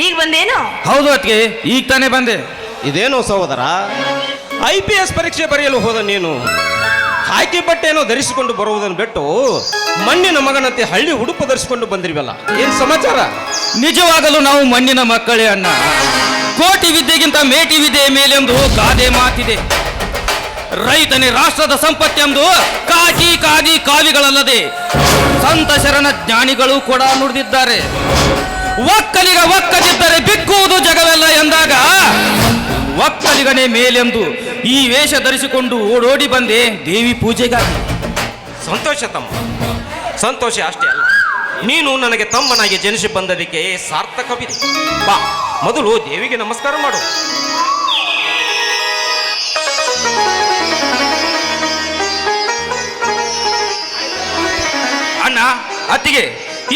ಈಗ ಬಂದೇನು? ಹೌದು ಅತ್ತಿಗೆ, ಈಗ ತಾನೇ ಬಂದೆ. ಇದೇನು ಸಹೋದರ, IPS ಪರೀಕ್ಷೆ ಬರೆಯಲು ಹೋದ ನೀನು ಹಾಕಿ ಬಟ್ಟೆಯನ್ನು ಧರಿಸಿಕೊಂಡು ಬರುವುದನ್ನು ಬಿಟ್ಟು ಮಣ್ಣಿನ ಮಗನಂತೆ ಹಳ್ಳಿ ಉಡುಪು ಧರಿಸಿಕೊಂಡು ಬಂದಿರುವಲ್ಲ, ಏನ್ ಸಮಾಚಾರ? ನಿಜವಾಗಲೂ ನಾವು ಮಣ್ಣಿನ ಮಕ್ಕಳೇ ಅಣ್ಣ. ಕೋಟಿ ವಿದ್ಯೆಗಿಂತ ಮೇಟಿ ವಿದ್ಯೆ ಮೇಲೆಂದು ಗಾದೆ ಮಾತಿದೆ. ರೈತನೇ ರಾಷ್ಟ್ರದ ಸಂಪತ್ತೆಂದು ಕಾಕಿ ಕಾದಿ ಕಾವಿಗಳಲ್ಲದೆ ಸಂತ ಶರಣ ಜ್ಞಾನಿಗಳು ಕೂಡ ನುಡಿದಿದ್ದಾರೆ. ಒಕ್ಕಲಿಗ ಒಕ್ಕದಿದ್ದರೆ ಬಿಕ್ಕುವುದು ಜಗವೆಲ್ಲ ಎಂದಾಗ ಒಕ್ಕಲಿಗನೇ ಮೇಲೆಂದು ಈ ವೇಷ ಧರಿಸಿಕೊಂಡು ಓಡೋಡಿ ಬಂದೆ ದೇವಿ ಪೂಜೆಗಾಗಿ. ಸಂತೋಷ ತಮ್ಮ, ಸಂತೋಷ ಅಷ್ಟೇ ಅಲ್ಲ, ನೀನು ನನಗೆ ತಮ್ಮನಾಗಿ ಜನಿಸಿ ಬಂದದಕ್ಕೆ ಸಾರ್ಥಕವಿದೆ. ಬಾ, ಮೊದಲು ದೇವಿಗೆ ನಮಸ್ಕಾರ ಮಾಡು. ಅಣ್ಣ, ಅತ್ತಿಗೆ,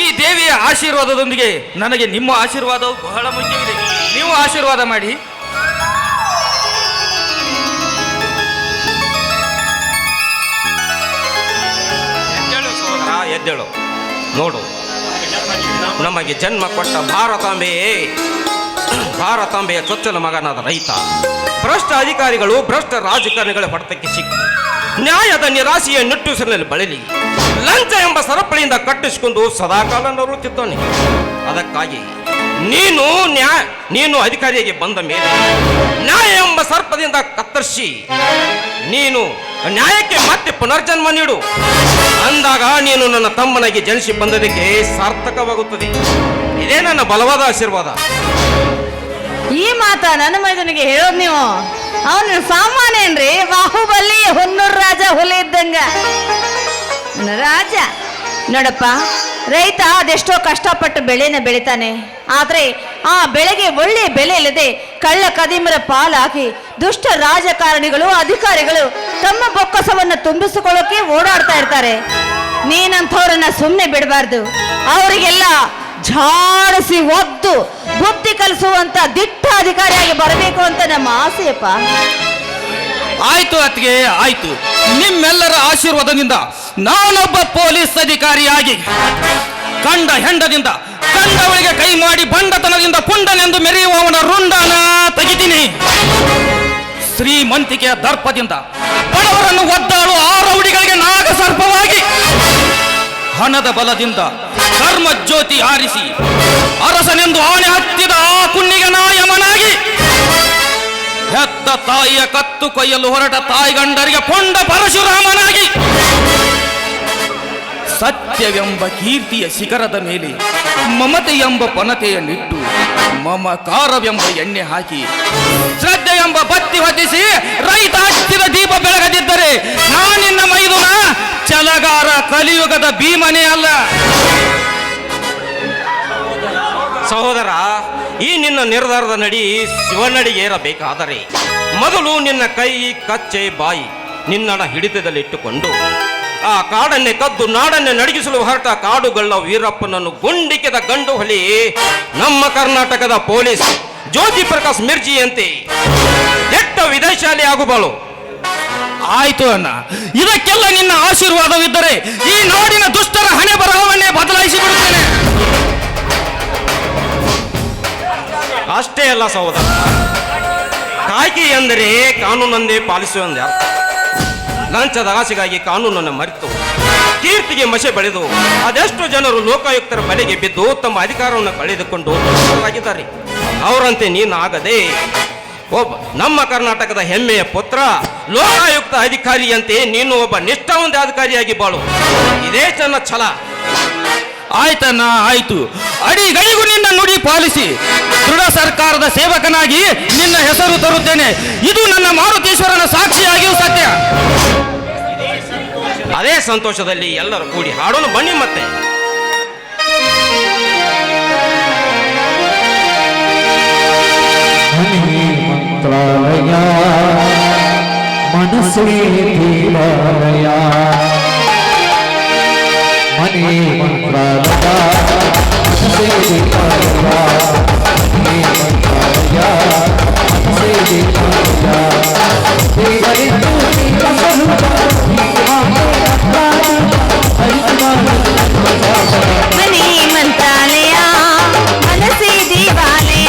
ಈ ದೇವಿಯ ಆಶೀರ್ವಾದದೊಂದಿಗೆ ನನಗೆ ನಿಮ್ಮ ಆಶೀರ್ವಾದವು ಬಹಳ ಮುಖ್ಯವಿದೆ. ನೀವು ಆಶೀರ್ವಾದ ಮಾಡಿ. ಎದ್ದೇಳು ಸಹೋದರ, ಎದ್ದೇಳು. ನೋಡು, ನಮಗೆ ಜನ್ಮ ಕೊಟ್ಟ ಭಾರತಾಂಬೆಯ ಚೊಚ್ಚಲ ಮಗನಾದ ರೈತ ಭ್ರಷ್ಟ ಅಧಿಕಾರಿಗಳು, ಭ್ರಷ್ಟ ರಾಜಕಾರಣಿಗಳ ಹೊಡೆತಕ್ಕೆ ಸಿಕ್ಕಿ ನ್ಯಾಯದ ನಿರಾಸೆಯ ನಿಟ್ಟುಸಿರಿನಲ್ಲಿ ಬಳಲಿ ಲಂಚ ಎಂಬ ಸರಪಳಿಯಿಂದ ಕಟ್ಟಿಸಿಕೊಂಡು ಸದಾಕಾಲ ನರಳುತ್ತಿದ್ದಾನೆ. ಅದಕ್ಕಾಗಿ ನೀನು ಅಧಿಕಾರಿಯಾಗಿ ಬಂದ ಮೇಲೆ ನ್ಯಾಯ ಎಂಬ ಸರ್ಪದಿಂದ ಕತ್ತರಿಸಿ ನೀನು ನ್ಯಾಯಕ್ಕೆ ಮತ್ತೆ ಪುನರ್ಜನ್ಮ ನೀಡು. ಅಂದಾಗ ನೀನು ನನ್ನ ತಮ್ಮನಾಗಿ ಜನಿಸಿ ಬಂದದಕ್ಕೆ ಸಾರ್ಥಕವಾಗುತ್ತದೆ. ಇದೇ ನನ್ನ ಬಲವಾದ ಆಶೀರ್ವಾದ. ಈ ಮಾತ ನನ್ನ ಮೈದನಿಗೆ ಹೇಳೋದು ನೀವು? ಅವನು ಸಾಮಾನ್ಯನ್ರಿ, ಬಾಹುಬಲಿ ಹೊನ್ನೂರು ರಾಜ ಹುಲಿ ಇದ್ದಂಗ ರಾಜ. ನೋಡಪ್ಪ, ರೈತ ಅದೆಷ್ಟೋ ಕಷ್ಟಪಟ್ಟು ಬೆಳೆನ ಬೆಳಿತಾನೆ. ಆದ್ರೆ ಆ ಬೆಳೆಗೆ ಒಳ್ಳೆ ಬೆಲೆ ಇಲ್ಲದೆ ಕಳ್ಳ ಕದಿಮರ ಪಾಲಾಗಿ ದುಷ್ಟ ರಾಜಕಾರಣಿಗಳು, ಅಧಿಕಾರಿಗಳು ತಮ್ಮ ಬೊಕ್ಕಸವನ್ನ ತುಂಬಿಸಿಕೊಳ್ಳೋಕೆ ಓಡಾಡ್ತಾ ಇರ್ತಾರೆ. ನೀನಂಥವ್ರನ್ನ ಸುಮ್ಮನೆ ಬಿಡಬಾರ್ದು. ಅವರಿಗೆಲ್ಲ ಝಾಡಿಸಿ ಒದ್ದು ಬುದ್ಧಿ ಕಲಿಸುವಂತ ದಿಟ್ಟ ಅಧಿಕಾರಿಯಾಗಿ ಬರಬೇಕು ಅಂತ ನಮ್ಮ ಆಸೆಯಪ್ಪ. ಆಯ್ತು ಅತ್ತಿಗೆ, ಆಯ್ತು. ನಿಮ್ಮೆಲ್ಲರ ಆಶೀರ್ವಾದದಿಂದ ನಾನೊಬ್ಬ ಪೊಲೀಸ್ ಅಧಿಕಾರಿಯಾಗಿ ಕಂಡ ಹೆಂಡದಿಂದ ಕಂಡವಳಿಗೆ ಕೈ ಮಾಡಿ ಬಂಡತನದಿಂದ ಪುಂಡನೆಂದು ಮೆರೆಯುವವನ ರುಂಡನ ತೆಗಿತೀನಿ. ಶ್ರೀಮಂತಿಕೆಯ ದರ್ಪದಿಂದ ಬಡವರನ್ನು ಒದ್ದಾಳು ಆ ರೌಡಿಗಳಿಗೆ ನಾಗಸರ್ಪವಾಗಿ, ಹಣದ ಬಲದಿಂದ ಧರ್ಮ ಜ್ಯೋತಿ ಆರಿಸಿ ಅರಸನೆಂದು ಆಣೆ ಹತ್ತಿದ ಆ ಕುನ್ನಿಗೆ ನಾಯಮನಾಗಿ, ಹೆತ್ತ ತಾಯಿಯ ಕತ್ತು ಕೊಯ್ಯಲು ಹೊರಟ ತಾಯಿಗಂಡರಿಗೆ ಕೊಂಡ ಪರಶುರಾಮನಾಗಿ, ಸತ್ಯವೆಂಬ ಕೀರ್ತಿಯ ಶಿಖರದ ಮೇಲೆ ಮಮತೆ ಎಂಬ ಪನತೆಯ ನಿಟ್ಟು ಮಮಕಾರವೆಂಬ ಎಣ್ಣೆ ಹಾಕಿ ಶ್ರದ್ಧೆ ಎಂಬ ಬತ್ತಿ ಹೊತ್ತಿಸಿ ರೈತ ಹಚ್ಚಿದ ದೀಪ ಬೆಳಗದಿದ್ದರೆ ನಾನಿನ್ನ ಮೈದುನ ಛಲಗಾರ ಕಲಿಯುಗದ ಭೀಮನೇ ಅಲ್ಲ. ಸಹೋದರ, ಈ ನಿನ್ನ ನಿರ್ಧಾರದ ನಡಿ ಶಿವನಡಿಗೇರಬೇಕಾದರೆ ಮೊದಲು ನಿನ್ನ ಕೈ ಕಚ್ಚೆ ಬಾಯಿ ನಿನ್ನಡ ಹಿಡಿತದಲ್ಲಿಟ್ಟುಕೊಂಡು ಆ ಕಾಡನ್ನೇ ಕದ್ದು ನಾಡನ್ನೇ ನಡಗಿಸಲು ಹೊರಟ ಕಾಡುಗಳ್ಳ ವೀರಪ್ಪನನ್ನು ಗುಂಡಿಕೆದ ಗಂಡು ಹೊಲಿ ನಮ್ಮ ಕರ್ನಾಟಕದ ಪೊಲೀಸ್ ಜ್ಯೋತಿ ಪ್ರಕಾಶ್ ಮಿರ್ಜಿಯಂತೆ ಕೆಟ್ಟ ವಿದೇಶಾಲಿ ಆಗುಬಾಳು. ಆಯ್ತು ಅಣ್ಣ, ಇದಕ್ಕೆಲ್ಲ ನಿನ್ನ ಆಶೀರ್ವಾದವಿದ್ದರೆ ಈ ನಾಡಿನ ದುಷ್ಟರ ಹಣೆ ಬರಹವನ್ನೇ ಬದಲಾಯಿಸಿ ಬಿಡುತ್ತೇನೆ. ಅಷ್ಟೇ ಅಲ್ಲ ಸಹೋದರ, ಕಾಯ್ದೆ ಎಂದರೆ ಕಾನೂನನ್ನೇ ಪಾಲಿಸುವಂತೆ ಅರ್ಥ. ಲಂಚದ ಆಸೆಗಾಗಿ ಕಾನೂನನ್ನು ಮರೆತು ಕೀರ್ತಿಗೆ ಮಸೆ ಬೆಳೆದು ಅದೆಷ್ಟು ಜನರು ಲೋಕಾಯುಕ್ತರ ಬಲೆಗೆ ಬಿದ್ದು ತಮ್ಮ ಅಧಿಕಾರವನ್ನು ಕಳೆದುಕೊಂಡು ಆಗಿದ್ದಾರೆ. ಅವರಂತೆ ನೀನು ಆಗದೆ ಒಬ್ಬ ನಮ್ಮ ಕರ್ನಾಟಕದ ಹೆಮ್ಮೆಯ ಪುತ್ರ ಲೋಕಾಯುಕ್ತ ಅಧಿಕಾರಿಯಂತೆ ನೀನು ಒಬ್ಬ ನಿಷ್ಠಾವಂತ ಅಧಿಕಾರಿಯಾಗಿ ಬಾಳು. ಇದೇ ನನ್ನ ಛಲ. ಆಯ್ತಣ್ಣ, ಆಯ್ತು. ಅಡಿಗೈಗೂ ನಿನ್ನ ನುಡಿ ಪಾಲಿಸಿ ದೃಢ ಸರ್ಕಾರದ ಸೇವಕನಾಗಿ ನಿನ್ನ ಹೆಸರು ತರುತ್ತೇನೆ. ಇದು ನನ್ನ ಮಾರುತೇಶ್ವರನ ಸಾಕ್ಷಿಯಾಗಿಯೂ ಸತ್ಯ. ಅದೇ ಸಂತೋಷದಲ್ಲಿ ಎಲ್ಲರೂ ಕೂಡಿ ಹಾಡೋಣ ಬನ್ನಿ. ಮತ್ತೆ ಮಂತ್ರಾಲಯ ಮನಸ್ಸೇ ದೇವಾಲಯ, ಮನೆ ಮಂತ್ರಾಲಯ ಮನಸ್ಸೇ ದೇವಾಲಯ, ಮನೆ ಮಂತ್ರಾಲಯ ಮನಸ್ಸೇ ದೇವಾಲಯ, ಮನೆ ಮಂತ್ರಾಲಯ ಮನಸ್ಸೇ ದೇವಾಲಯ.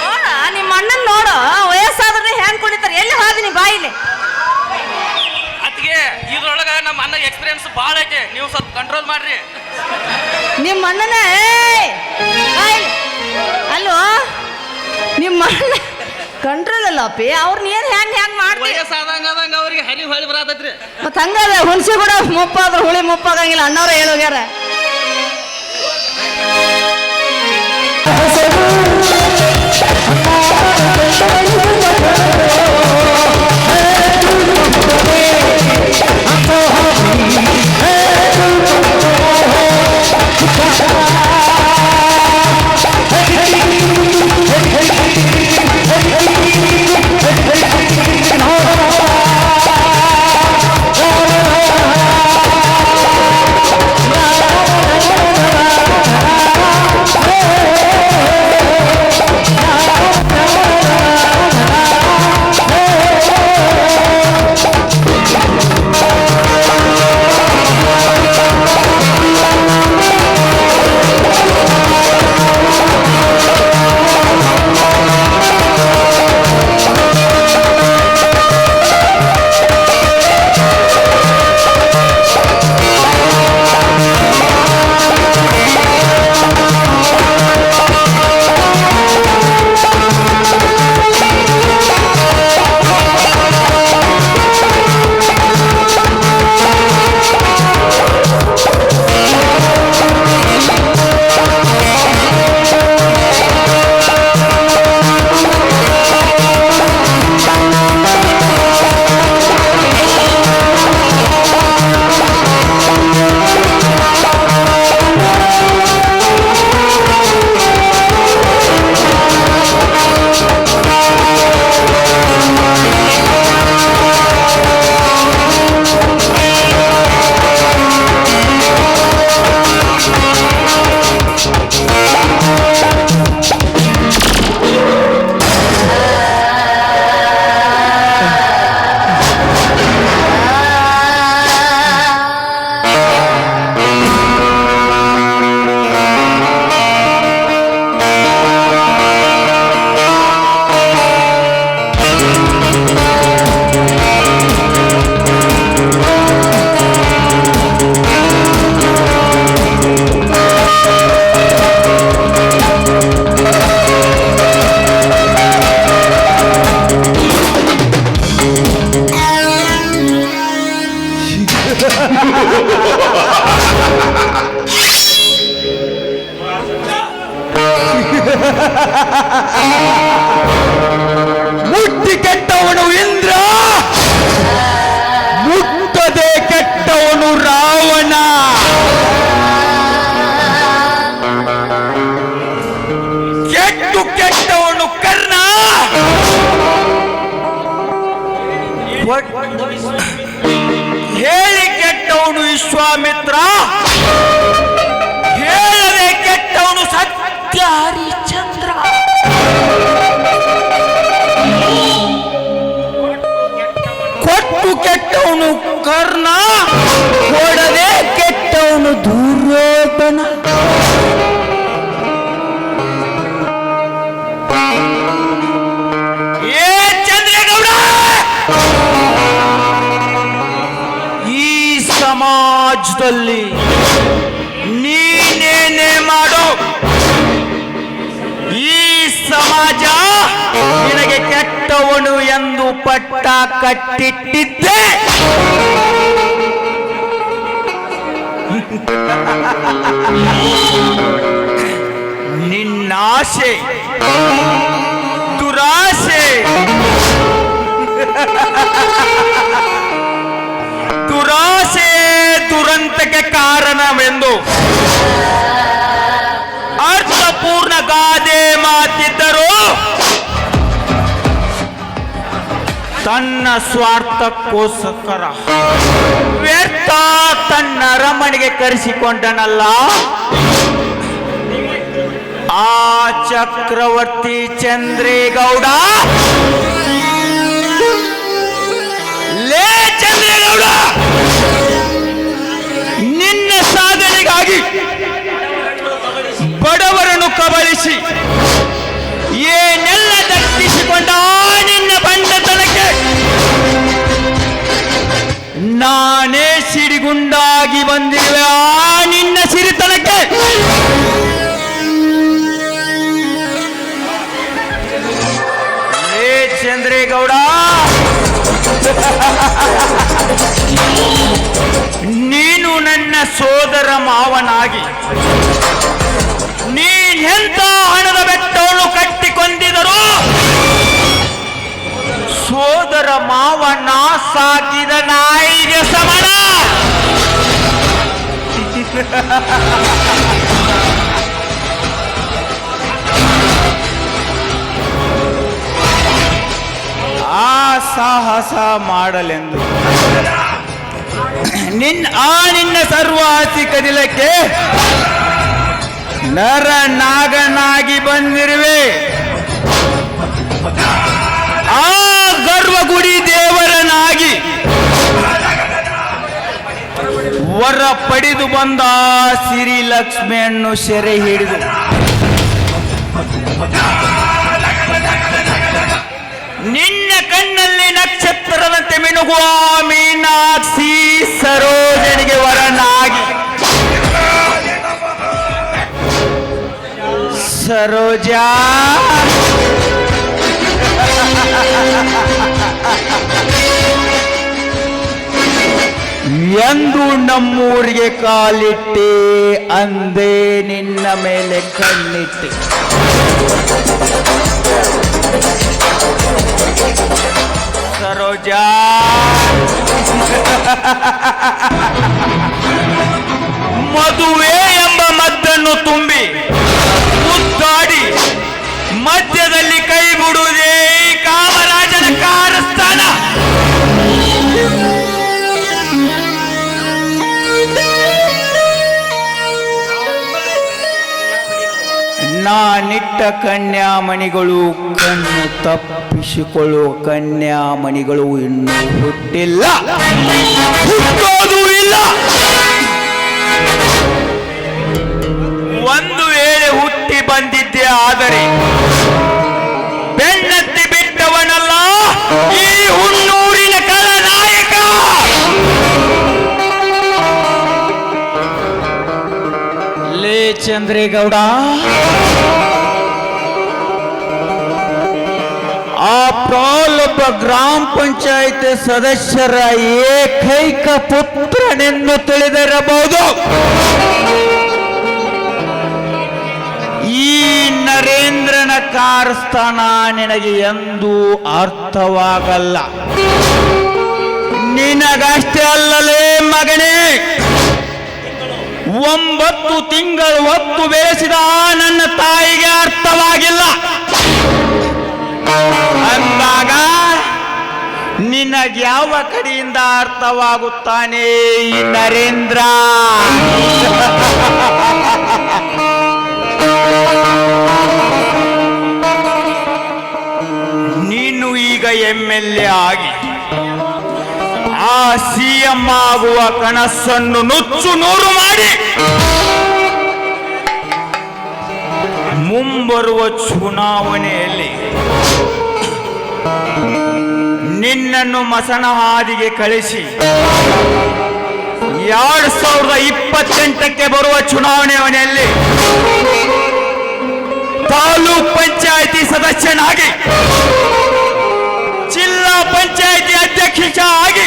ನೋಡ ನಿಮ್ಮ ಅಣ್ಣನ್ ನೋಡು ವಯಸ್ಸಾದ್ರೆ ಹೆಂಗ್ ಕುಣಿತಾರೆ ಎಲ್ಲಿ ಹೋದಿ ನೀ ಬಾಯಿಲಿ ಅದಕ್ಕೆ ಇದ್ರೊಳಗ ನಮ್ಮ ಅಣ್ಣ ಎಕ್ಸ್ಪೀರಿಯನ್ಸ್ ಭಾಳ ಐತೆ ನೀವು ಸ್ವಲ್ಪ ಕಂಟ್ರೋಲ್ ಮಾಡ್ರಿ ನಿಮ್ಮ ಅಣ್ಣನ ಬಾಯಿಲಿ ಅಲ್ವೋ ನಿಮ್ಮ ಅಣ್ಣ ಕಂಟ್ರೋಲ್ ಅಲ್ಲ ಅಪ್ಪಿ ಅವ್ರನ್ನ ಏನ್ ಹೆಂಗ್ ಮಾಡ್ತೀವಿ ವಯಸ್ಸಾದಂಗ ಅವ್ರಿಗೆ ಹರಿ ಹೊಳಿ ಬರತೈತ್ರಿ ಮತ್ತ ಹಂಗಾದ್ರೆ ಹುಣಸಿ ಕೂಡ ಮುಪ್ಪಾದ್ರೆ ಹುಳಿ ಮುಪ್ಪಾಗಂಗಿಲ್ಲ ಅಣ್ಣವ್ರ ಹೇಳೋಗ್ಯಾರ ಮುಟ್ಟಿ ಕೆಟ್ಟವನು ಇಂದ್ರ, ಮುಟ್ಟದೆ ಕೆಟ್ಟವನು ರಾವಣ. ಕೆಟ್ಟು ಕೆಟ್ಟವನು ಕರ್ಣ, ಹೇಳಿ ಕೆಟ್ಟವನು ವಿಶ್ವಾಮಿತ್ರ, ಹೇಳದೆ ಕೆಟ್ಟವನು ಸತ್ಯ ಹರಿಶ್ಚಂದ್ರ. ಕೊಟ್ಟು ಕೆಟ್ಟವನು ಕರ್ಣ, ಕೊಡದೆ ಕೆಟ್ಟವನು ದುರ್ಯೋಧನ. ಏ ಚಂದ್ರೇಗೌಡ, ಈ ಸಮಾಜದಲ್ಲಿ ನೀನೇನೇ ಮಾಡೋ, ಈ ಸಮಾಜ ನಿನಗೆ ಕೆಟ್ಟವನು ಎಂದು ಪಟ್ಟ ಕಟ್ಟಿಟ್ಟಿದ್ದೆ. ನಿನ್ನಾಸೆ, ದುರಾಸೆ, ದುರಾಸೆ ದುರಂತಕ್ಕೆ ಕಾರಣವೆಂದು ಅರ್ಥಪೂರ್ಣ ಗಾದೆ ಮಾತಿದ್ದರು ತನ್ನ ಸ್ವಾರ್ಥಕ್ಕೋಸ್ಕರ ವ್ಯರ್ಥ ತನ್ನ ಅರಮನೆಗೆ ಕರೆಸಿಕೊಂಡನಲ್ಲ. ಆ ಚಕ್ರವರ್ತಿ ಚಂದ್ರೇಗೌಡ, ಲೇ ಚಂದ್ರೇಗೌಡ, ನಿನ್ನ ಸಾಧನೆಗಾಗಿ ಬಡವರನ್ನು ಕಬಳಿಸಿ ಏನೆಲ್ಲ ದಕ್ಕಿಸಿಕೊಂಡ ನಿನ್ನ ಬಂಡತನಕ್ಕೆ ನಾನೇ ಸಿಡಿಗುಂಡಾಗಿ ಬಂದಿರುವೆ. ಆ ನಿನ್ನ ಸಿರಿತನಕ್ಕೆ ಲೇ ಚಂದ್ರೇಗೌಡ, ನೀನು ನನ್ನ ಸೋದರ ಮಾವನಾಗಿ ನೀನೆಂತ ಹಣದ ಬೆಟ್ಟವನ್ನು ಕಟ್ಟಿಕೊಂಡಿದರು ಸೋದರ ಮಾವನ ಸಾಕಿದ ನಾಯಿಗೆ ಸಮಾನ. ಆ ಸಾಹಸ ಮಾಡಲೆಂದು ನಿನ್ನ ಸರ್ವಾಸಿ ಕದಿಲಕ್ಕೆ ನರ ನಾಗನಾಗಿ ಬಂದಿರುವೆ. ಆ ಗರ್ವಗುಡಿ ದೇವರನಾಗಿ ವರ ಪಡೆದು ಬಂದ ಸಿರಿ ಲಕ್ಷ್ಮಿಯನ್ನು ಸೆರೆ ಹಿಡಿದು ನಿನ್ನ ಕಣ್ಣಲ್ಲಿ ನಕ್ಷತ್ರದಂತೆ ಮಿನುಗುವ ಮೀನಾಕ್ಷಿ ಸರೋಜನಿಗೆ ವರನಾಗಿ. ಸರೋಜಾ, ಎಂದು ನಮ್ಮೂರಿಗೆ ಕಾಲಿಟ್ಟೆ ಅಂದೇ ನಿನ್ನ ಮೇಲೆ ಕಣ್ಣಿಟ್ಟೆ. ಸರೋಜಾ, ಮದುವೆ ಎಂಬ ಮದ್ದನ್ನು ತುಂಬಿ ಮುದ್ದಾಡಿ ಮಧ್ಯದಲ್ಲಿ ಕೈ ಬಿಡುವುದೇ ಕಾಮರಾಜನ ಕಾರಸ್ಥಾನ. ನಾನಿಟ್ಟ ಕನ್ಯಾಮಣಿಗಳು ಕಣ್ಣು ತಪ್ಪಿಸಿಕೊಳ್ಳುವ ಕನ್ಯಾಮಣಿಗಳು ಇನ್ನೂ ಹುಟ್ಟಿಲ್ಲ, ಹುಟ್ಟೋದು ಇಲ್ಲ. ಒಂದು ವೇಳೆ ಹುಟ್ಟಿ ಬಂದಿದ್ದೆ ಆದರೆ ಬೆನ್ನತ್ತಿ ಬಿಟ್ಟವನಲ್ಲ ಈ ಹುಣ್ಣೂರಿನ ಕಳನಾಯಕ. ಲೇ ಚಂದ್ರೇಗೌಡ, ಆ ಪ್ರೌಲೊಬ್ಬ ಗ್ರಾಮ ಪಂಚಾಯತ್ ಸದಸ್ಯರ ಏಕೈಕ ಪುತ್ರನೆಂದು ತಿಳಿದಿರಬಹುದು. ಈ ನರೇಂದ್ರನ ಕಾರಸ್ಥಾನ ನಿನಗೆ ಎಂದೂ ಅರ್ಥವಾಗಲ್ಲ. ನಿನಗಷ್ಟೇ ಅಲ್ಲಲೇ ಮಗನೇ, 9 ತಿಂಗಳು ಹೊತ್ತು ಬೆಳೆಸಿದ ನನ್ನ ತಾಯಿಗೆ ಅರ್ಥವಾಗಿಲ್ಲ ಅಂದಾಗ ನಿನಗ್ಯಾವ ಕಡೆಯಿಂದ ಅರ್ಥವಾಗುತ್ತಾನೆ ಈ ನರೇಂದ್ರ? ನೀನು ಈಗ MLA ಆಗಿ ಆ CM ಆಗುವ ಕನಸನ್ನು ನುಚ್ಚು ನೂರು ಮಾಡಿ ಮುಂಬರುವ ಚುನಾವಣೆಯಲ್ಲಿ ನಿನ್ನನ್ನು ಮಸಣ ಹಾದಿಗೆ ಕಳಿಸಿ 2028ಕ್ಕೆ ಬರುವ ಚುನಾವಣೆಯಲ್ಲಿ ತಾಲೂಕ್ ಪಂಚಾಯಿತಿ ಸದಸ್ಯನಾಗಿ ಜಿಲ್ಲಾ ಪಂಚಾಯಿತಿ ಅಧ್ಯಕ್ಷ ಆಗಿ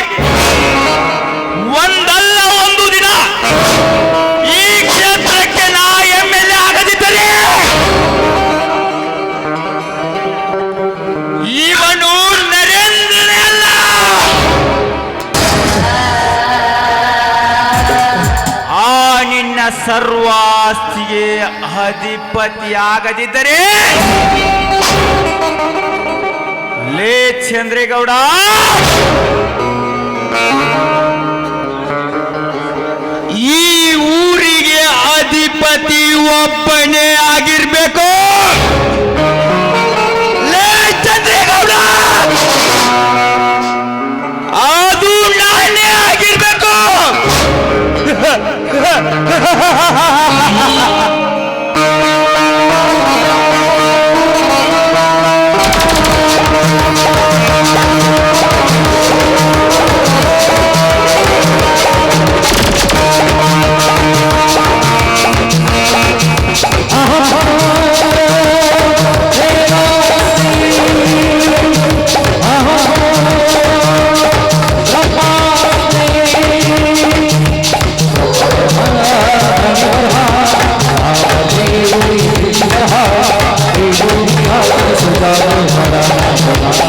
ಒಂದಲ್ಲ ಒಂದು ದಿನ ಈ ಕ್ಷೇತ್ರಕ್ಕೆ ನಾ MLA ಆಗದಿದ್ದರೆ ಇವನು ನರೇಂದ್ರ ಅಲ್ಲ. ಆ ನಿನ್ನ ಸರ್ವಾಸ್ತಿಗೆ ಅಧಿಪತಿಯಾಗದಿದ್ದರೆ ಲೇ ಚಂದ್ರೇಗೌಡ, ಈ ಊರಿಗೆ ಅಧಿಪತಿ ಅಧಿಪತಿ ಒಬ್ಬನೇ ಆಗಿರ್ಬೇಕು. ಲೇ ಚಂದ್ರೇಗೌಡ, ಅದು ನಾನೇ ಆಗಿರ್ಬೇಕು. सुधा